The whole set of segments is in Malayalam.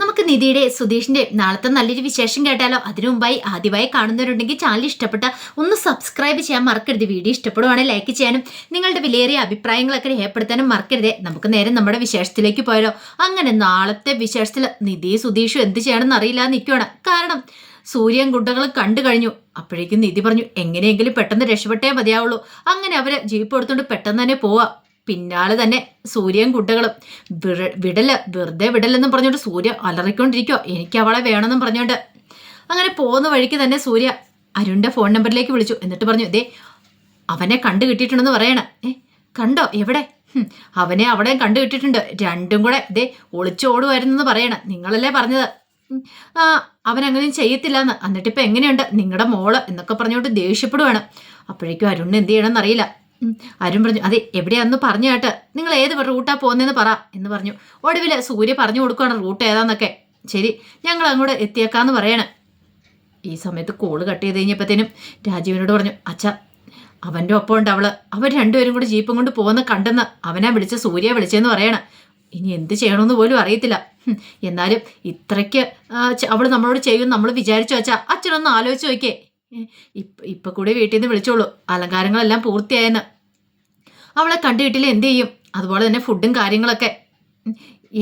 നമുക്ക് നിധിയുടെ സുധീഷിന്റെ നാളത്തെ നല്ലൊരു വിശേഷം കേട്ടാലോ? അതിനു മുമ്പായി ആദ്യമായി കാണുന്നവരുണ്ടെങ്കിൽ ചാനൽ ഇഷ്ടപ്പെട്ട ഒന്ന് സബ്സ്ക്രൈബ് ചെയ്യാൻ മറക്കരുത്. വീഡിയോ ഇഷ്ടപ്പെടുവാണെങ്കിൽ ലൈക്ക് ചെയ്യാനും നിങ്ങളുടെ വിലയേറിയ അഭിപ്രായങ്ങളൊക്കെ രേഖപ്പെടുത്താനും മറക്കരുതേ. നമുക്ക് നേരെ നമ്മുടെ വിശേഷത്തിലേക്ക് പോയാലോ? അങ്ങനെ നാളത്തെ വിശേഷത്തിൽ നിധി സുധീഷും എന്ത് ചെയ്യണമെന്ന് അറിയില്ല നിൽക്കുകയാണ്. കാരണം സൂര്യൻ ഗുണ്ടകൾ കണ്ടു കഴിഞ്ഞു. അപ്പോഴേക്കും നിധി പറഞ്ഞു, എങ്ങനെയെങ്കിലും പെട്ടെന്ന് രക്ഷപ്പെട്ടേ മതിയാവുള്ളൂ. അങ്ങനെ അവര് ജീപ്പ് എടുത്തുകൊണ്ട് പെട്ടെന്ന് തന്നെ പോവാ. പിന്നാലെ തന്നെ സൂര്യൻ കുട്ടകളും വെറുതെ വിടലെന്നും പറഞ്ഞോണ്ട് സൂര്യ അലറിക്കൊണ്ടിരിക്കോ, എനിക്ക് അവളെ വേണമെന്നും പറഞ്ഞോണ്ട്. അങ്ങനെ പോകുന്ന വഴിക്ക് തന്നെ സൂര്യ അരുണിന്റെ ഫോൺ നമ്പറിലേക്ക് വിളിച്ചു. എന്നിട്ട് പറഞ്ഞു, ഇതേ അവനെ കണ്ടു കിട്ടിയിട്ടുണ്ടെന്ന് പറയണേ. കണ്ടോ? എവിടെ? അവനെ അവിടെ കണ്ടു കിട്ടിയിട്ടുണ്ട്. രണ്ടും കൂടെ ഇതേ ഒളിച്ചോടുമായിരുന്നെന്ന് പറയണ. നിങ്ങളല്ലേ പറഞ്ഞത് അവനങ്ങനെയും ചെയ്യത്തില്ലെന്ന്. എന്നിട്ടിപ്പോൾ എങ്ങനെയുണ്ട് നിങ്ങളുടെ മോള് എന്നൊക്കെ പറഞ്ഞോണ്ട് ദേഷ്യപ്പെടുവാണ്. അപ്പോഴേക്കും അരുണിന് എന്ത് ചെയ്യണമെന്ന് അറിയില്ല. അരുൺ പറഞ്ഞു, അതെ എവിടെയാന്ന് പറഞ്ഞു കേട്ട്, നിങ്ങൾ ഏത് റൂട്ടാ പോകുന്നതെന്ന് പറ എന്ന് പറഞ്ഞു. ഒടുവിൽ സൂര്യ പറഞ്ഞു കൊടുക്കുകയാണ് റൂട്ട് ഏതാന്നൊക്കെ. ശരി, ഞങ്ങൾ അങ്ങോട്ട് എത്തിയേക്കാന്ന് പറയണം. ഈ സമയത്ത് കോള് കട്ട് ചെയ്ത് കഴിഞ്ഞപ്പോഴത്തേനും രാജീവിനോട് പറഞ്ഞു, അച്ഛ അവൻ്റെ ഒപ്പം ഉണ്ട് അവർ രണ്ടുപേരും കൂടി ജീപ്പും കൊണ്ട് പോകുന്ന കണ്ടെന്ന് അവനെ വിളിച്ച സൂര്യ വിളിച്ചെന്ന് പറയണം. ഇനി എന്ത് ചെയ്യണമെന്ന് പോലും അറിയത്തില്ല. എന്നാലും ഇത്രയ്ക്ക് അവൾ നമ്മളോട് ചെയ്യും നമ്മൾ വിചാരിച്ചു വെച്ചാൽ അച്ഛനൊന്ന് ആലോചിച്ച് നോക്കിയേ. ഇപ്പൊ കൂടി വീട്ടിൽ നിന്ന് വിളിച്ചോളൂ, അലങ്കാരങ്ങളെല്ലാം പൂർത്തിയായെന്ന്. അവളെ കണ്ടു കിട്ടില്ല എന്ത് ചെയ്യും? അതുപോലെ തന്നെ ഫുഡും കാര്യങ്ങളൊക്കെ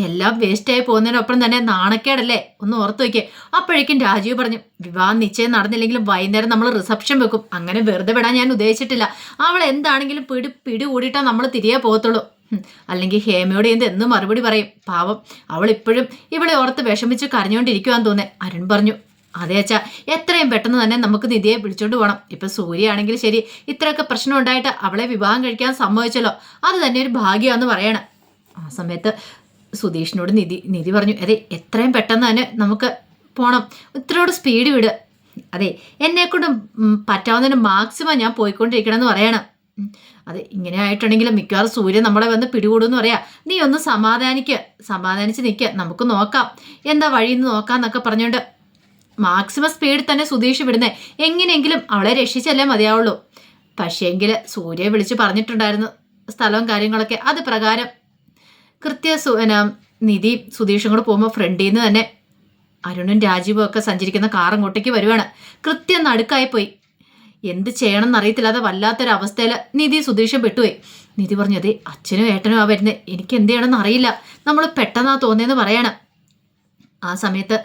എല്ലാം വേസ്റ്റായി പോകുന്നതിനൊപ്പം തന്നെ നാണക്കേടല്ലേ, ഒന്ന് ഓർത്ത് വയ്ക്കേ. അപ്പോഴേക്കും രാജീവ് പറഞ്ഞു, വിവാഹം നിശ്ചയം നടന്നില്ലെങ്കിലും വൈകുന്നേരം നമ്മൾ റിസപ്ഷൻ വെക്കും. അങ്ങനെ വെറുതെ വിടാൻ ഞാൻ ഉദ്ദേശിച്ചിട്ടില്ല. അവൾ എന്താണെങ്കിലും പിടി കൂടിയിട്ടാ നമ്മൾ തിരികെ പോകത്തുള്ളൂ. അല്ലെങ്കിൽ ഹേമയോട് എന്ത് മറുപടി പറയും? പാവം അവൾ ഇപ്പോഴും ഇവളെ ഓർത്ത് വിഷമിച്ച് കരഞ്ഞുകൊണ്ടിരിക്കുവാന്ന് തോന്നേ. അരുൺ പറഞ്ഞു, അതെ അച്ഛാ, എത്രയും പെട്ടെന്ന് തന്നെ നമുക്ക് നിധിയെ വിളിച്ചോണ്ട് പോകണം. ഇപ്പൊ സൂര്യ ആണെങ്കിൽ ശരി, ഇത്രയൊക്കെ പ്രശ്നം ഉണ്ടായിട്ട് അവളെ വിവാഹം കഴിക്കാൻ സമ്മതിച്ചല്ലോ, അത് തന്നെ ഒരു ഭാഗ്യമാണെന്ന് പറയണം. ആ സമയത്ത് സുധീഷിനോട് നിധി പറഞ്ഞു, അതെ എത്രയും പെട്ടെന്ന് തന്നെ നമുക്ക് പോകണം, ഇത്രയോട് സ്പീഡ് വിട്. അതെ എന്നെക്കൊണ്ട് പറ്റാവുന്നതിന് മാക്സിമം ഞാൻ പോയിക്കൊണ്ടിരിക്കണമെന്ന് പറയണം. അതെ ഇങ്ങനെ ആയിട്ടുണ്ടെങ്കിലും മിക്കവാറും സൂര്യൻ നമ്മളെ വന്ന് പിടികൂടുമെന്ന് പറയാ. നീ ഒന്ന് സമാധാനിച്ച് നിൽക്കുക, നമുക്ക് നോക്കാം എന്താ വഴിയെന്ന് നോക്കാന്നൊക്കെ പറഞ്ഞുകൊണ്ട് മാക്സിമം സ്പീഡിൽ തന്നെ സുധീഷ് വിടുന്നേ. എങ്ങനെയെങ്കിലും അവളെ രക്ഷിച്ചല്ലേ മതിയാവുള്ളൂ. പക്ഷേങ്കിൽ സൂര്യയെ വിളിച്ച് പറഞ്ഞിട്ടുണ്ടായിരുന്നു സ്ഥലവും കാര്യങ്ങളൊക്കെ. അത് പ്രകാരം നിധി സുധീഷും കൂടെ പോകുമ്പോൾ ഫ്രണ്ടിൽ നിന്ന് തന്നെ അരുണും രാജീവും ഒക്കെ സഞ്ചരിക്കുന്ന കാർ അങ്ങോട്ടേക്ക് വരുവാണ്. കൃത്യം നടുക്കായി പോയി. എന്ത് ചെയ്യണം എന്നറിയത്തില്ലാതെ വല്ലാത്തൊരവസ്ഥയിൽ നിധി സുധീഷും പെട്ടുപോയി. നിധി പറഞ്ഞു, അതെ അച്ഛനും ഏട്ടനും ആ വരുന്നത്, എനിക്ക് എന്ത് ചെയ്യണമെന്ന് അറിയില്ല, നമ്മൾ പെട്ടെന്നാ തോന്നിയെന്ന് പറയണം. ആ സമയത്ത്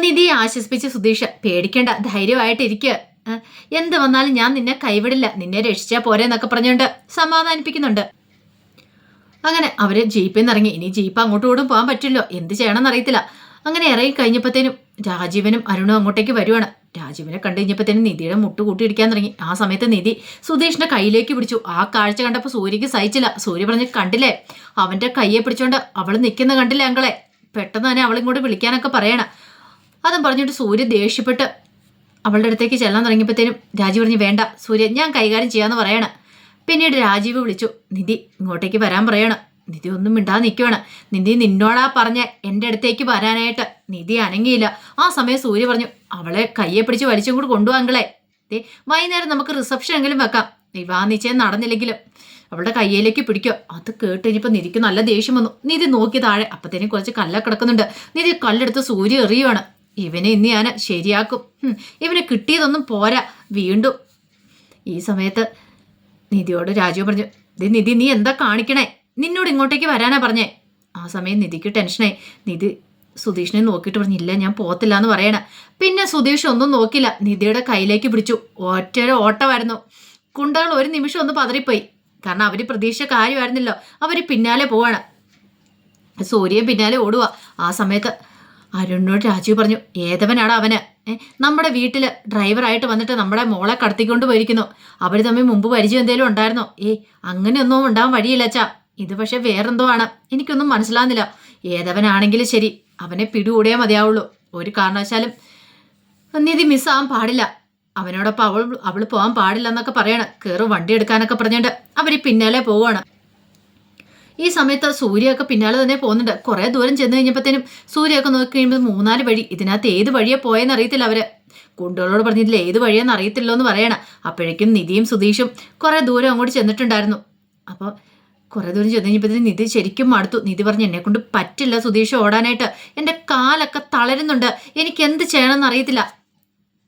നിധിയെ ആശ്വസിപ്പിച്ച് സുധീഷ്, പേടിക്കേണ്ട, ധൈര്യമായിട്ടിരിക്കുക, എന്ത് വന്നാലും ഞാൻ നിന്നെ കൈവിടില്ല, നിന്നെ രക്ഷിച്ചാൽ പോരെന്നൊക്കെ പറഞ്ഞുകൊണ്ട് സമാധാനിപ്പിക്കുന്നുണ്ട്. അങ്ങനെ അവര് ജീപ്പിൽ നിന്ന് ഇറങ്ങി. ഇനി ജീപ്പ് അങ്ങോട്ടും പോകാൻ പറ്റില്ലോ, എന്ത് ചെയ്യണമെന്ന് അറിയത്തില്ല. അങ്ങനെ ഇറങ്ങി കഴിഞ്ഞപ്പോഴത്തേനും രാജീവനും അരുണും അങ്ങോട്ടേക്ക് വരുവാണ്. രാജീവിനെ കണ്ടു കഴിഞ്ഞപ്പോഴത്തേനും നിധിയുടെ മുട്ട് കൂട്ടിയിടിക്കാൻ തുടങ്ങി. ആ സമയത്ത് നിധി സുധീഷിന്റെ കയ്യിലേക്ക് പിടിച്ചു. ആ കാഴ്ച കണ്ടപ്പോൾ സൂര്യക്ക് സഹിച്ചില്ല. സൂര്യ പറഞ്ഞ്, കണ്ടില്ലേ അവന്റെ കയ്യെ പിടിച്ചോണ്ട് അവൾ നിൽക്കുന്ന കണ്ടില്ലേ അങ്കളെ, പെട്ടെന്ന് തന്നെ അവളിങ്ങോട്ട് വിളിക്കാനൊക്കെ പറയണം. അതും പറഞ്ഞിട്ട് സൂര്യ ദേഷ്യപ്പെട്ട് അവളുടെ അടുത്തേക്ക് ചെല്ലാൻ തുടങ്ങിയപ്പോഴത്തേനും രാജീവ് പറഞ്ഞു, വേണ്ട സൂര്യ ഞാൻ കൈകാര്യം ചെയ്യാന്ന് പറയണം. പിന്നീട് രാജീവ് വിളിച്ചു, നിധി ഇങ്ങോട്ടേക്ക് വരാൻ പറയണം. നിധി ഒന്നും മിണ്ടാതെ നിൽക്കുവാണ്. നിധി നിന്നോടാ പറഞ്ഞ എൻ്റെ അടുത്തേക്ക് വരാനായിട്ട്. നിധി അനങ്ങിയില്ല. ആ സമയം സൂര്യ പറഞ്ഞു, അവളെ കയ്യെ പിടിച്ച് വലിച്ചും കൂടി കൊണ്ടുപോകാങ്കളെ. വൈകുന്നേരം നമുക്ക് റിസപ്ഷൻ എങ്കിലും വെക്കാം, വിവാഹ നിശ്ചയം നടന്നില്ലെങ്കിലും അവളുടെ കയ്യിലേക്ക് പിടിക്കോ. അത് കേട്ട് കഴിഞ്ഞപ്പോൾ നിധിക്ക് നല്ല ദേഷ്യം വന്നു. നിധി നോക്കി താഴെ, അപ്പത്തേനും കുറച്ച് കല്ല കിടക്കുന്നുണ്ട്. നിധി കല്ലെടുത്ത് സൂര്യ എറിയുവാണ്. ഇവനെ ഇന്ന് ഞാൻ ശരിയാക്കും, ഇവന് കിട്ടിയതൊന്നും പോരാ വീണ്ടും. ഈ സമയത്ത് നിധിയോട് രാജീവ് പറഞ്ഞു, നിധി നീ എന്താ കാണിക്കണേ, നിന്നോട് ഇങ്ങോട്ടേക്ക് വരാനാ പറഞ്ഞേ. ആ സമയം നിധിക്ക് ടെൻഷനായി. നിധി സുധീഷിനെ നോക്കിയിട്ട് പറഞ്ഞില്ല ഞാൻ പോകത്തില്ല എന്ന് പറയണ. പിന്നെ സുധീഷ് ഒന്നും നോക്കില്ല, നിധിയുടെ കയ്യിലേക്ക് പിടിച്ചു. ഒറ്റൊരു ഓട്ടമായിരുന്നു. കുണ്ടകൾ ഒരു നിമിഷം ഒന്ന് പതറിപ്പോയി. കാരണം അവർ പ്രതീക്ഷ കാര്യമായിരുന്നല്ലോ. അവർ പിന്നാലെ പോവാണ്, സൂര്യൻ പിന്നാലെ ഓടുക. ആ സമയത്ത് അരുണിനോട് രാജീവ് പറഞ്ഞു, ഏതവനാടാ അവന്, നമ്മുടെ വീട്ടിൽ ഡ്രൈവറായിട്ട് വന്നിട്ട് നമ്മുടെ മോളെ കടത്തിക്കൊണ്ട് പോയിരിക്കുന്നു. അവർ തമ്മിൽ മുമ്പ് പരിചയം എന്തെങ്കിലും ഉണ്ടായിരുന്നോ? അങ്ങനെയൊന്നും ഉണ്ടാവാൻ വഴിയില്ല അച്ഛാ. ഇത് പക്ഷെ വേറെന്തോ ആണ്, എനിക്കൊന്നും മനസ്സിലാകുന്നില്ല. ഏതവനാണെങ്കിലും ശരി അവനെ പിടികൂടിയേ മതിയാവുള്ളൂ. ഒരു കാരണവശാലും നിധി മിസ്സാവാൻ പാടില്ല. അവനോടൊപ്പം അവൾ പോകാൻ പാടില്ല എന്നൊക്കെ പറയണം. കയറും വണ്ടി എടുക്കാനൊക്കെ പറഞ്ഞുകൊണ്ട് അവർ പിന്നാലെ പോവുകയാണ്. ഈ സമയത്ത് സൂര്യയൊക്കെ പിന്നാലെ തന്നെ പോകുന്നുണ്ട്. കുറേ ദൂരം ചെന്ന് കഴിഞ്ഞപ്പോഴത്തേനും സൂര്യയൊക്കെ നോക്കി കഴിയുമ്പോൾ 3-4 വഴി, ഇതിനകത്ത് ഏത് വഴിയെ പോയെന്ന് അറിയത്തില്ല. അവര് കുണ്ടോളോട് പറഞ്ഞിട്ടില്ല ഏത് വഴിയെന്ന് അറിയത്തില്ലോ എന്ന് പറയണം. അപ്പോഴേക്കും നിധിയും സുധീഷും കുറേ ദൂരം അങ്ങോട്ട് ചെന്നിട്ടുണ്ടായിരുന്നു. അപ്പോൾ കുറേ ദൂരം ചെന്ന് കഴിഞ്ഞപ്പോഴത്തേന് നിധി ശരിക്കും മടുത്തു. നിധി പറഞ്ഞു, എന്നെ കൊണ്ട് പറ്റില്ല സുധീഷ് ഓടാനായിട്ട്, എൻ്റെ കാലൊക്കെ തളരുന്നുണ്ട്, എനിക്ക് എന്ത് ചെയ്യണമെന്ന് അറിയത്തില്ല.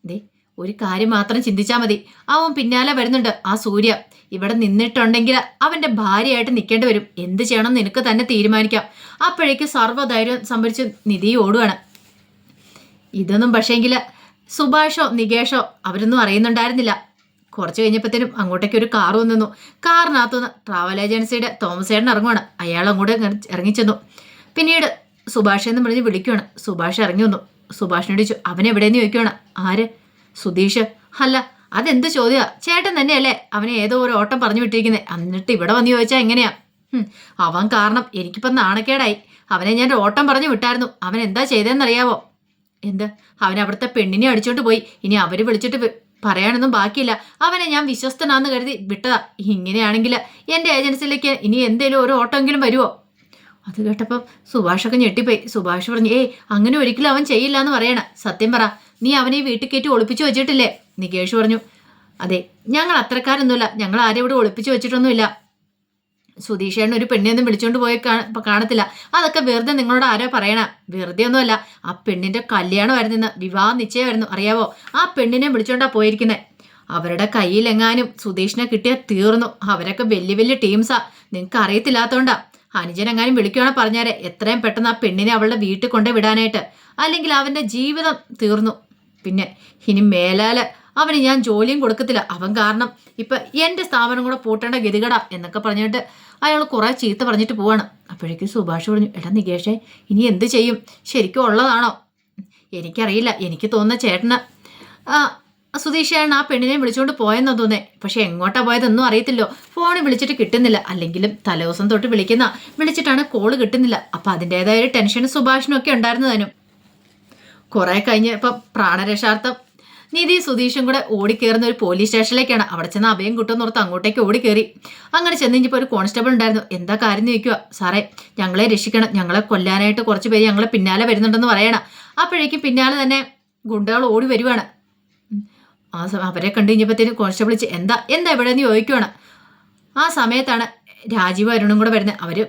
ദേ ഒരു കാര്യം മാത്രം ചിന്തിച്ചാൽ മതി, അവൻ പിന്നാലെ വരുന്നുണ്ട്, ആ സൂര്യ. ഇവിടെ നിന്നിട്ടുണ്ടെങ്കിൽ അവൻ്റെ ഭാര്യയായിട്ട് നിൽക്കേണ്ടി വരും. എന്ത് ചെയ്യണം നിനക്ക് തന്നെ തീരുമാനിക്കാം. അപ്പോഴേക്ക് സർവ്വധൈര്യം സംഭരിച്ച് നിധി ഓടുവാണ്. ഇതൊന്നും പക്ഷേങ്കിൽ സുഭാഷോ നികേഷോ അവരൊന്നും അറിയുന്നുണ്ടായിരുന്നില്ല. കുറച്ച് കഴിഞ്ഞപ്പോഴത്തേനും അങ്ങോട്ടേക്ക് ഒരു കാർ വന്നു. കാറിനകത്തുനിന്ന് ട്രാവൽ ഏജൻസിയുടെ തോമസ് ചേട്ടൻ ഇറങ്ങുവാണ്. അയാൾ അങ്ങോട്ട് ഇറങ്ങിച്ചെന്നു. പിന്നീട് സുഭാഷ് എന്ന് പറഞ്ഞ് വിളിക്കുവാണ്. സുഭാഷ് ഇറങ്ങി വന്നു. സുഭാഷിനോട് ചോദിച്ചു, അവനെവിടെയെന്ന് ചോദിക്കുവാണ്. ആര്? സുധീഷ്. അല്ല അതെന്ത് ചോദ്യമാ, ചേട്ടൻ തന്നെയല്ലേ അവനെ ഏതോ ഒരു ഓട്ടം പറഞ്ഞു വിട്ടിരിക്കുന്നത്, എന്നിട്ട് ഇവിടെ വന്ന് ചോദിച്ചാൽ എങ്ങനെയാ? അവൻ കാരണം എനിക്കിപ്പം നാണക്കേടായി. അവനെ ഞാൻ ഓട്ടം പറഞ്ഞു വിട്ടായിരുന്നു. അവൻ എന്താ ചെയ്തതെന്നറിയാവോ? എന്ത്? അവൻ അവിടുത്തെ പെണ്ണിനെ അടിച്ചോണ്ട് പോയി. ഇനി അവര് വിളിച്ചിട്ട് പറയാനൊന്നും ബാക്കിയില്ല. അവനെ ഞാൻ വിശ്വസ്തനാന്ന് കരുതി വിട്ടതാ. ഇങ്ങനെയാണെങ്കിൽ എൻ്റെ ഏജൻസിയിലേക്ക് ഇനി എന്തേലും ഒരു ഓട്ടമെങ്കിലും വരുമോ? അത് കേട്ടപ്പം സുഭാഷൊക്കെ ഞെട്ടിപ്പോയി. സുഭാഷ് പറഞ്ഞു, അങ്ങനെ ഒരിക്കലും അവൻ ചെയ്യില്ല എന്ന് പറയണ. സത്യം പറ, നീ അവനെ ഈ വീട്ടിൽ കയറ്റി ഒളിപ്പിച്ചു വെച്ചിട്ടില്ലേ? നികേഷ് പറഞ്ഞു, അതെ, ഞങ്ങൾ അത്രക്കാരൊന്നുമില്ല, ഞങ്ങൾ ആരും ഇവിടെ ഒളിപ്പിച്ചു വെച്ചിട്ടൊന്നുമില്ല. സുധീഷേണ്ണ ഒരു പെണ്ണിയൊന്നും വിളിച്ചോണ്ട് പോയി കാണത്തില്ല. അതൊക്കെ വെറുതെ നിങ്ങളോട് ആരോ പറയണ. വെറുതെ ഒന്നുമല്ല, ആ പെണ്ണിന്റെ കല്യാണമായിരുന്നു, ഇന്ന് വിവാഹ നിശ്ചയമായിരുന്നു, അറിയാവോ? ആ പെണ്ണിനെ വിളിച്ചോണ്ടാ പോയിരിക്കുന്നത്. അവരുടെ കയ്യിലെങ്ങാനും സുധീഷിനെ കിട്ടിയാൽ തീർന്നു. അവരൊക്കെ വലിയ വലിയ ടീംസാ, നിങ്ങൾക്ക് അറിയത്തില്ലാത്തോണ്ടാ. അനുജനെങ്ങാനും വിളിക്കുകയാണെ പറഞ്ഞാരെ എത്രയും പെട്ടെന്ന് ആ പെണ്ണിനെ അവളുടെ വീട്ടിൽ കൊണ്ടു വിടാനായിട്ട്, അല്ലെങ്കിൽ അവന്റെ ജീവിതം തീർന്നു. പിന്നെ ഇനി മേലാല് അവന് ഞാൻ ജോലിയും കൊടുക്കത്തില്ല. അവൻ കാരണം ഇപ്പൊ എൻ്റെ സ്ഥാപനം കൂടെ പൂട്ടേണ്ട ഗതികടാ എന്നൊക്കെ പറഞ്ഞിട്ട് അയാൾ കുറെ ചീത്ത പറഞ്ഞിട്ട് പോവാണ്. അപ്പോഴേക്കും സുഭാഷ് പറഞ്ഞു, എടാ നികേഷേ, ഇനി എന്ത് ചെയ്യും? ശരിക്കും ഉള്ളതാണോ? എനിക്കറിയില്ല. എനിക്ക് തോന്നുന്ന ചേട്ടന് സുധീഷേണ് ആ പെണ്ണിനെ വിളിച്ചുകൊണ്ട് പോയെന്നോ തോന്നേ. പക്ഷെ എങ്ങോട്ടാ പോയതൊന്നും അറിയത്തില്ലോ. ഫോണിൽ വിളിച്ചിട്ട് കിട്ടുന്നില്ല. അല്ലെങ്കിലും തലേദിവസം തൊട്ട് വിളിച്ചിട്ടാണ് കോള് കിട്ടുന്നില്ല. അപ്പൊ അതിൻ്റെതായ ഒരു ടെൻഷനും സുഭാഷിനും ഒക്കെ ഉണ്ടായിരുന്നതിനും. കുറെ കഴിഞ്ഞ് ഇപ്പൊ പ്രാണരക്ഷാർത്ഥം നിധി സുധീഷും കൂടെ ഓടിക്കേറുന്ന ഒരു പോലീസ് സ്റ്റേഷനിലേക്കാണ്. അവിടെ ചെന്ന് അഭയം കിട്ടുമെന്ന് ഓർത്ത് അങ്ങോട്ടേക്ക് ഓടിക്കേറി. അങ്ങനെ ചെന്ന് കഴിഞ്ഞപ്പോൾ ഒരു കോൺസ്റ്റബിൾ ഉണ്ടായിരുന്നു. എന്താ കാര്യം എന്ന് ചോദിക്കുക. സാറേ, ഞങ്ങളെ രക്ഷിക്കണം, ഞങ്ങളെ കൊല്ലാനായിട്ട് കുറച്ച് പേര് ഞങ്ങളെ പിന്നാലെ വരുന്നുണ്ടെന്ന് പറയണം. അപ്പോഴേക്കും പിന്നാലെ തന്നെ ഗുണ്ടകൾ ഓടി വരുവാണ്. അവരെ കണ്ടു കഴിഞ്ഞപ്പോഴത്തേനും കോൺസ്റ്റബിൾ എന്താ ഇവിടെ നിന്ന് ചോദിക്കുവാണ്. ആ സമയത്താണ് രാജീവ് അരുണും കൂടെ വരുന്നത്. അവര്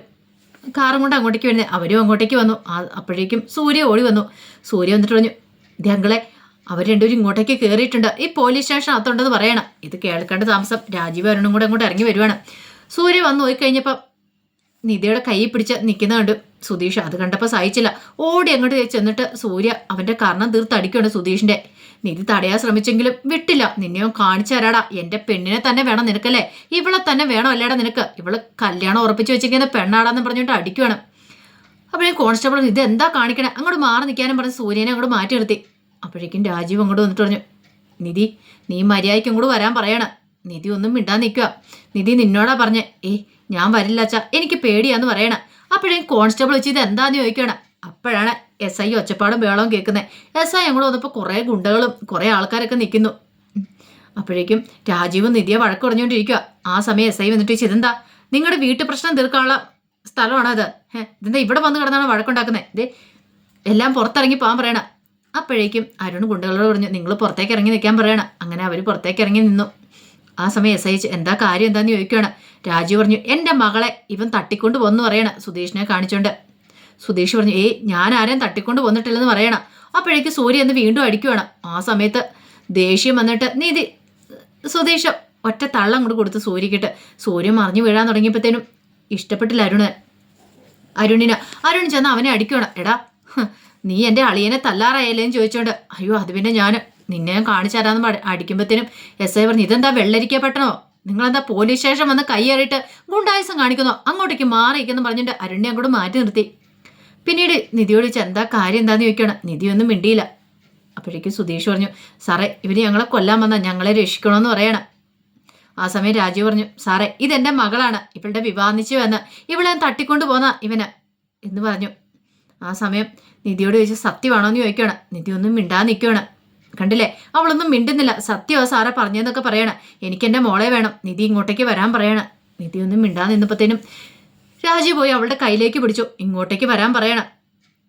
കാറും കൊണ്ട് അങ്ങോട്ടേക്ക് വരുന്നത്. അവരും അങ്ങോട്ടേക്ക് വന്നു. അപ്പോഴേക്കും സൂര്യ ഓടി വന്നു. സൂര്യ വന്നിട്ട് പറഞ്ഞു, ഞങ്ങളെ അവർ രണ്ടുപേരും ഇങ്ങോട്ടേക്ക് കയറിയിട്ടുണ്ട്, ഈ പോലീസ് സ്റ്റേഷൻ അകത്തുണ്ടെന്ന് പറയണം. ഇത് കേൾക്കേണ്ട താമസം രാജീവ് അരുണും കൂടെ അങ്ങോട്ട് ഇറങ്ങി വരുവാണ്. സൂര്യ വന്നു പോയി കഴിഞ്ഞപ്പം നിധിയുടെ കൈ പിടിച്ച് നിൽക്കുന്ന കണ്ടു സുധീഷ്. അത് കണ്ടപ്പോൾ സഹിച്ചില്ല, ഓടി അങ്ങോട്ട് ചെന്നിട്ട് സൂര്യ അവന്റെ കർണം തീർത്തടിക്കുകയാണ് സുധീഷിന്റെ. നിധി തടയാൻ ശ്രമിച്ചെങ്കിലും വിട്ടില്ല. നിന്നെയോ കാണിച്ചു തരാടാ, എന്റെ പെണ്ണിനെ തന്നെ വേണം നിനക്കല്ലേ, ഇവളെ തന്നെ വേണം അല്ലേടാ നിനക്ക്, ഇവള് കല്യാണം ഉറപ്പിച്ചു വെച്ചിരിക്കുന്ന പെണ്ണാടാന്ന് പറഞ്ഞിട്ട് അടിക്കുവാണ്. അപ്പോഴേ കോൺസ്റ്റബിൾ ഇത് എന്താ കാണിക്കണേ, അങ്ങോട്ട് മാറി നിൽക്കാനും പറഞ്ഞ് സൂര്യനെ അങ്ങോട്ട് മാറ്റി നിർത്തി. അപ്പോഴേക്കും രാജീവ് അങ്ങോട്ട് വന്നിട്ട് പറഞ്ഞു, നിധി നീ മര്യാദയ്ക്ക് അങ്ങോട്ട് വരാൻ പറയണം. നിധി ഒന്നും മിണ്ടാൻ നിൽക്കുക. നിധി നിന്നോടാ പറഞ്ഞേ. ഞാൻ വരില്ല അച്ഛാ, എനിക്ക് പേടിയാന്ന് പറയണം. അപ്പോഴേക്കും കോൺസ്റ്റബിൾ വെച്ച് ഇത് എന്താന്ന് ചോദിക്കണം. അപ്പോഴാണ് SI ഒച്ചപ്പാടും ബേളവും കേൾക്കുന്നത്. SI അങ്ങോട്ട് വന്നപ്പോൾ കുറേ ഗുണ്ടകളും കുറേ ആൾക്കാരൊക്കെ നിൽക്കുന്നു. അപ്പോഴേക്കും രാജീവും നിധിയെ വഴക്ക് പറഞ്ഞുകൊണ്ടിരിക്കുക. ആ സമയം SI വന്നിട്ട് ഇതെന്താ നിങ്ങളുടെ വീട്ടു പ്രശ്നം തീർക്കാനുള്ള സ്ഥലമാണോ അത്? ഇതെന്താ ഇവിടെ വന്ന് കിടന്നാണ് വഴക്കുണ്ടാക്കുന്നത്? ഇതേ എല്ലാം പുറത്തിറങ്ങി പോകാൻ പറയണം. അപ്പോഴേക്കും അരുൺ ഗുണ്ടകളോട് പറഞ്ഞു, നിങ്ങൾ പുറത്തേക്ക് ഇറങ്ങി നിൽക്കാൻ പറയണം. അങ്ങനെ അവർ പുറത്തേക്ക് ഇറങ്ങി നിന്നു. ആ സമയം SI എന്താ കാര്യം എന്താന്ന് ചോദിക്കുകയാണ്. രാജീവ് പറഞ്ഞു, എൻ്റെ മകളെ ഇവൻ തട്ടിക്കൊണ്ട് പോന്നു പറയണം സുധീഷിനെ കാണിച്ചോണ്ട്. സുധീഷ് പറഞ്ഞു, ഞാൻ ആരെയും തട്ടിക്കൊണ്ട് പോന്നിട്ടില്ലെന്ന് പറയണം. അപ്പോഴേക്ക് സൂര്യ എന്ന് വീണ്ടും അടിക്കുവാണ്. ആ സമയത്ത് ദേഷ്യം വന്നിട്ട് നീതി സുധീഷ് ഒറ്റ തള്ളം കൊണ്ട് കൊടുത്ത് സൂര്യക്കിട്ട്. സൂര്യ മറിഞ്ഞു വീഴാൻ തുടങ്ങിയപ്പോഴത്തേനും ഇഷ്ടപ്പെട്ടില്ല അരുണിന് ചെന്ന് അവനെ അടിക്കുവാണ്. എടാ നീ എൻ്റെ അളിയനെ തല്ലാറായല്ലേന്ന് ചോദിച്ചോണ്ട്. അയ്യോ അത് പിന്നെ ഞാൻ നിന്നെ കാണിച്ചു തരാമെന്ന് അടിക്കുമ്പോഴത്തേനും SI പറഞ്ഞു, ഇതെന്താ വെള്ളരിക്കപ്പെട്ടണോ, നിങ്ങളെന്താ പോലീസ് സ്റ്റേഷൻ വന്ന് കൈയേറിയിട്ട് ഗുണ്ടായുസം കാണിക്കുന്നോ, അങ്ങോട്ടേക്ക് മാറിയിരിക്കുന്നു പറഞ്ഞിട്ട് അരുണിനെ അങ്ങോട്ട് മാറ്റി നിർത്തി. പിന്നീട് നിധിയോട് എന്താ കാര്യം എന്താന്ന് ചോദിക്കണം. നിധിയൊന്നും മിണ്ടിയില്ല. അപ്പോഴേക്കും സുധീഷ് പറഞ്ഞു, സാറേ ഇവര് ഞങ്ങളെ കൊല്ലാൻ വന്നാൽ ഞങ്ങളെ രക്ഷിക്കണമെന്ന് പറയണം. ആ സമയം രാജീവ് പറഞ്ഞു, സാറേ ഇതെൻ്റെ മകളാണ്, ഇവളുടെ വിവാഹ നിശ്ചയം ഇവളെ തട്ടിക്കൊണ്ട് പോന്ന ഇവന് എന്ന് പറഞ്ഞു. ആ സമയം നിധിയോട് ചോദിച്ചു, സത്യമാണോ എന്ന് ചോദിക്കണം. നിധി ഒന്നും മിണ്ടാതെ നിൽക്കുകയാണ്. കണ്ടില്ലേ, അവളൊന്നും മിണ്ടുന്നില്ല. സത്യമോ സാറേ പറഞ്ഞതെന്നൊക്കെ പറയണം. എനിക്ക് എൻ്റെ മോളെ വേണം, നിധി ഇങ്ങോട്ടേക്ക് വരാൻ പറയണം. നിധി ഒന്നും മിണ്ടാതെ നിന്നപ്പോഴത്തേനും രാജീവ് പോയി അവളുടെ കയ്യിലേക്ക് പിടിച്ചു. ഇങ്ങോട്ടേക്ക് വരാൻ പറയണം.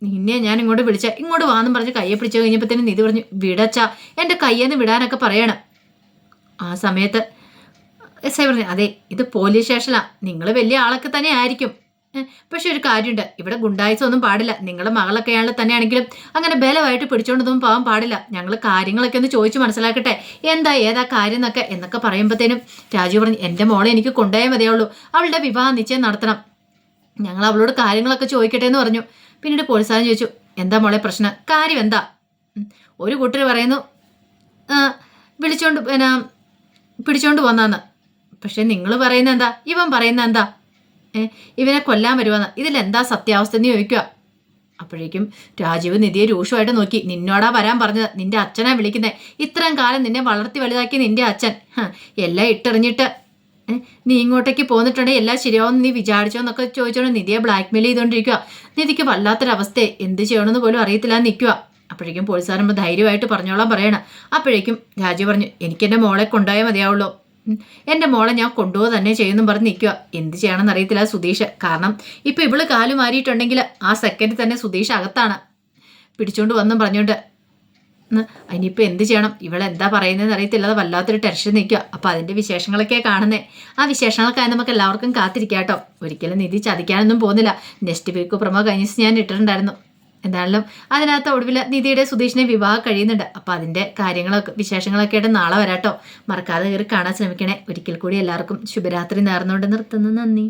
നിന്നെ ഞാൻ ഇങ്ങോട്ട് വിളിച്ച ഇങ്ങോട്ട് വാന്നും പറഞ്ഞ് കയ്യെ പിടിച്ചു കഴിഞ്ഞപ്പോഴത്തേനും നിധി പറഞ്ഞു, വിടച്ച എൻ്റെ കയ്യെന്ന് വിടാനൊക്കെ പറയണം. ആ സമയത്ത് എസ് ഐ പറഞ്ഞു, അതെ ഇത് പോലീസ് സ്റ്റേഷനാ, നിങ്ങൾ വലിയ ആളൊക്കെ തന്നെ ആയിരിക്കും, പക്ഷെ ഒരു കാര്യമുണ്ട്, ഇവിടെ ഗുണ്ടായിസം ഒന്നും പാടില്ല. നിങ്ങളുടെ മകളൊക്കെ ആണെങ്കിൽ തന്നെയാണെങ്കിലും അങ്ങനെ ബലമായിട്ട് പിടിച്ചോണ്ടൊന്നും പോകാൻ പാടില്ല. ഞങ്ങൾ കാര്യങ്ങളൊക്കെ ഒന്ന് ചോദിച്ചു മനസ്സിലാക്കട്ടെ, എന്താ ഏതാ കാര്യം എന്നൊക്കെ പറയുമ്പോഴത്തേനും രാജു പറഞ്ഞു, എൻ്റെ മോളെ എനിക്ക് കൊണ്ടുപോയാൽ മതിയുള്ളൂ, അവളുടെ വിവാഹ നിശ്ചയം നടത്തണം, ഞങ്ങൾ അവളോട് കാര്യങ്ങളൊക്കെ ചോദിക്കട്ടെ എന്ന് പറഞ്ഞു. പിന്നീട് പോലീസുകാരൻ ചോദിച്ചു, എന്താ മോളെ പ്രശ്നം, കാര്യം എന്താ? ഒരു കൂട്ടർ പറയുന്നു, പിടിച്ചോണ്ട് പോന്നാന്ന്. പക്ഷെ നിങ്ങൾ പറയുന്ന എന്താ, ഇവൻ പറയുന്ന എന്താ, ഇവനെ കൊല്ലാൻ വരുവാന്ന്. ഇതിലെന്താ സത്യാവസ്ഥ എന്ന് ചോദിക്കുക. അപ്പോഴേക്കും രാജീവ് നിധിയെ രൂക്ഷമായിട്ട് നോക്കി, നിന്നോടാ വരാൻ പറഞ്ഞത്, നിന്റെ അച്ഛനാ വിളിക്കുന്നത്, ഇത്രയും കാലം നിന്നെ വളർത്തി വലുതാക്കി നിന്റെ അച്ഛൻ, എല്ലാം ഇട്ടെറിഞ്ഞിട്ട് നീ ഇങ്ങോട്ടേക്ക് പോന്നിട്ടുണ്ടെങ്കിൽ എല്ലാം ശരിയാവും നീ വിചാരിച്ചോ എന്നൊക്കെ ചോദിച്ചോണ്ട് നിധിയെ ബ്ലാക്ക്മെയിൽ ചെയ്തുകൊണ്ടിരിക്കുക. നിധിക്ക് വല്ലാത്തൊരവസ്ഥയെ എന്ത് ചെയ്യണമെന്ന് പോലും അറിയത്തില്ല നിൽക്കുക. അപ്പോഴേക്കും പോലീസുകാരൻ ധൈര്യമായിട്ട് പറഞ്ഞോളാൻ പറയണം. അപ്പോഴേക്കും രാജീവ് പറഞ്ഞു, എനിക്ക് എൻ്റെ മോളെ കൊണ്ടുപോയാൽ മതിയാവുള്ളൂ, എൻ്റെ മോളെ ഞാൻ കൊണ്ടുപോകുക തന്നെ ചെയ്യുന്നു പറഞ്ഞ് നിൽക്കുക. എന്ത് ചെയ്യണമെന്ന് അറിയത്തില്ല സുധീഷ്. കാരണം ഇപ്പം ഇവള് കാലു മാറിയിട്ടുണ്ടെങ്കിൽ ആ സെക്കൻഡിൽ തന്നെ സുധീഷ് അകത്താണ് പിടിച്ചോണ്ട് വന്നും പറഞ്ഞുകൊണ്ട്. ഇനിയിപ്പോൾ എന്ത് ചെയ്യണം, ഇവളെന്താ പറയുന്നതെന്ന് അറിയത്തില്ല, അത് വല്ലാത്തൊരു ടെൻഷൻ നിൽക്കുക. അപ്പോൾ അതിൻ്റെ വിശേഷങ്ങളൊക്കെ കാണുന്നേ. ആ വിശേഷങ്ങളൊക്കെ നമുക്ക് എല്ലാവർക്കും കാത്തിരിക്കാം കേട്ടോ. ഒരിക്കലും നിധി ചതിക്കാനൊന്നും പോകുന്നില്ല. നെക്സ്റ്റ് വീക്ക് പ്രമോ കഴിഞ്ഞ ദിവസം ഞാൻ ഇട്ടിട്ടുണ്ടായിരുന്നു. എന്തായാലും അതിനകത്ത് ഒടുവിൽ നിധിയുടെ സുധീഷിനെ വിവാഹം കഴിയുന്നുണ്ട്. അപ്പോൾ അതിൻ്റെ കാര്യങ്ങളൊക്കെ വിശേഷങ്ങളൊക്കെ ആയിട്ട് നാളെ വരാട്ടോ. മറക്കാതെ കയറി കാണാൻ ശ്രമിക്കണേ. ഒരിക്കൽ കൂടി എല്ലാവർക്കും ശുഭരാത്രി നേർന്നുകൊണ്ട് നിർത്തുന്നു. നന്ദി.